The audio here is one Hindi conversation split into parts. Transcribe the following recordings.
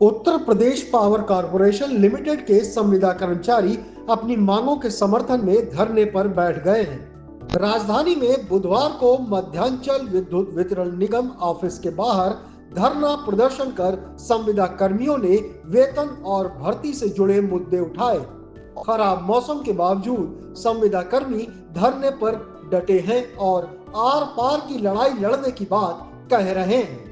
Uttar Pradesh power corporation limited के संविदा कर्मचारी अपनी मांगों के समर्थन में धरने पर बैठ गए हैं। राजधानी में बुधवार को मध्यांचल विद्युत वितरण निगम ऑफिस के बाहर धरना प्रदर्शन कर संविदा कर्मियों ने वेतन और भर्ती से जुड़े मुद्दे उठाए। खराब मौसम के बावजूद संविदा कर्मी धरने पर डटे हैं और आर पार की लड़ाई लड़ने की बात कह रहे हैं।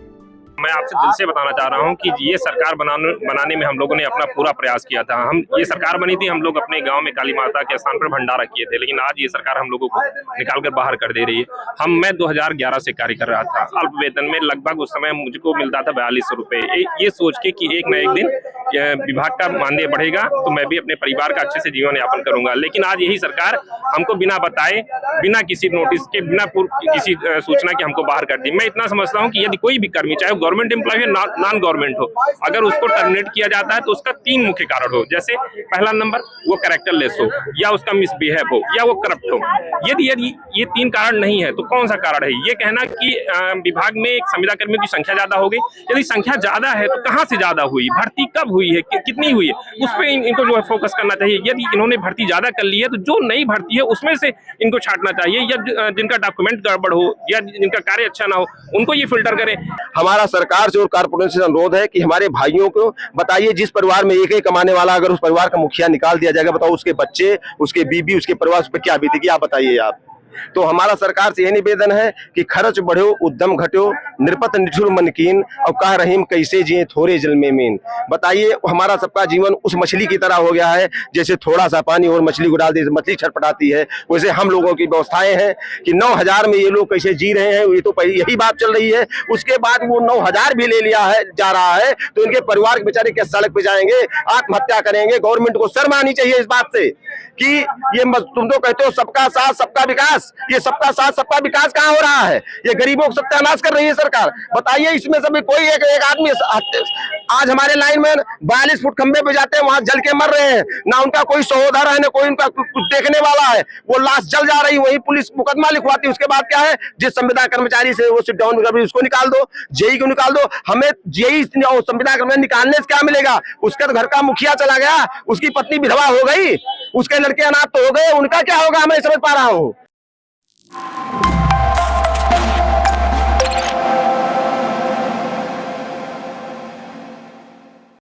मैं आपसे दिल से बताना चाह रहा हूं कि ये सरकार बनाने में हम लोगों ने अपना पूरा प्रयास किया था। ये सरकार बनी थी, हम लोग अपने गांव में काली माता के स्थान पर भंडारा किए थे, लेकिन आज ये सरकार हम लोगों को निकाल कर बाहर कर दे रही है। मैं 2011 से कार्य कर रहा था अल्प वेतन में, लगभग उस समय मुझको मिलता था 4200 रुपए। ये सोच के कि एक न एक दिन विभाग का मानदेय बढ़ेगा तो मैं भी अपने परिवार का अच्छे से जीवन यापन करूंगा, लेकिन आज यही सरकार हमको बिना बताए, बिना किसी नोटिस के, बिना किसी सूचना के हमको बाहर कर दी। मैं इतना समझता हूँ कि यदि कोई भी कर्मी, चाहे गवर्नमेंट एम्प्लॉय हो, नॉन गवर्नमेंट हो, अगर उसको टर्मिनेट किया जाता है तो उसका 3 मुख्य कारण हो। जैसे पहला नंबर, वो कैरेक्टरलेस हो, या उसका मिसबिहेव हो, या वो करप्ट हो। यदि ये 3 कारण नहीं है तो कौन सा कारण है? ये कहना कि विभाग में एक संविदा कर्मियों की संख्या ज्यादा हो गई। यदि संख्या ज्यादा है तो कहाँ से ज्यादा हुई, भर्ती कब हुई है, कितनी हुई है, उस पर इनको जो है फोकस करना चाहिए। यदि इन्होंने भर्ती ज्यादा कर ली है तो जो नई भर्ती है उसमें से इनको छांटना चाहिए, या जिनका डॉक्यूमेंट गड़बड़ हो या जिनका कार्य अच्छा ना हो उनको ये फिल्टर करें। हमारा सरकार से और कारपोरेशन से अनुरोध है कि हमारे भाइयों को बताइए, जिस परिवार में एक ही कमाने वाला अगर उस परिवार का मुखिया निकाल दिया जाएगा, बताओ उसके बच्चे, उसके बीबी, उसके परिवार उस पर क्या बीतेगी, आप बताइए। आप तो हमारा सरकार से यह निवेदन है कि खर्च बढ़ो, उद्यम घटो, निरपत निठुर मन कीन, और कह रहीम कैसे जिए थोड़े जल में मीन। बताइए, हमारा सबका जीवन उस मछली की तरह हो गया है, जैसे थोड़ा सा पानी और मछली को डाल दे मछली छटपटाती है, वैसे हम लोगों की व्यवस्थाएं हैं कि 9000 में ये लोग कैसे जी रहे हैं। ये तो यही बात चल रही है। उसके बाद वो 9000 भी ले लिया है, जा रहा है, तो इनके परिवार के बेचारे क्या सड़क पे जाएंगे, आत्महत्या करेंगे। गवर्नमेंट को शर्म आनी चाहिए इस बात से कि ये तुम तो कहते हो सबका साथ सबका विकास, ये सबका साथ सबका विकास कहाँ हो रहा है? ये गरीबों को सत्यानाश कर रही है सरकार। बताइए, इसमें से कोई एक आदमी, आज हमारे लाइन में 42 फुट खंबे पे जाते हैं, वहां जल के मर रहे हैं, ना उनका कोई सहोदर है, ना कोई उनका कुछ देखने वाला है, वो लाश जल जा रही, वही पुलिस मुकदमा लिखवाती है। उसके बाद क्या है, जिस संविदा कर्मचारी से वो सिट डाउन कर उसको निकाल दो, जेई को निकाल दो। हमें जेई संविदा कर्मचारी निकालने से क्या मिलेगा? उसका तो घर का मुखिया चला गया, उसकी पत्नी विधवा हो गई, उसके लड़के अनाथ तो हो गए, उनका क्या होगा? मैं समझ पा रहा हूँ।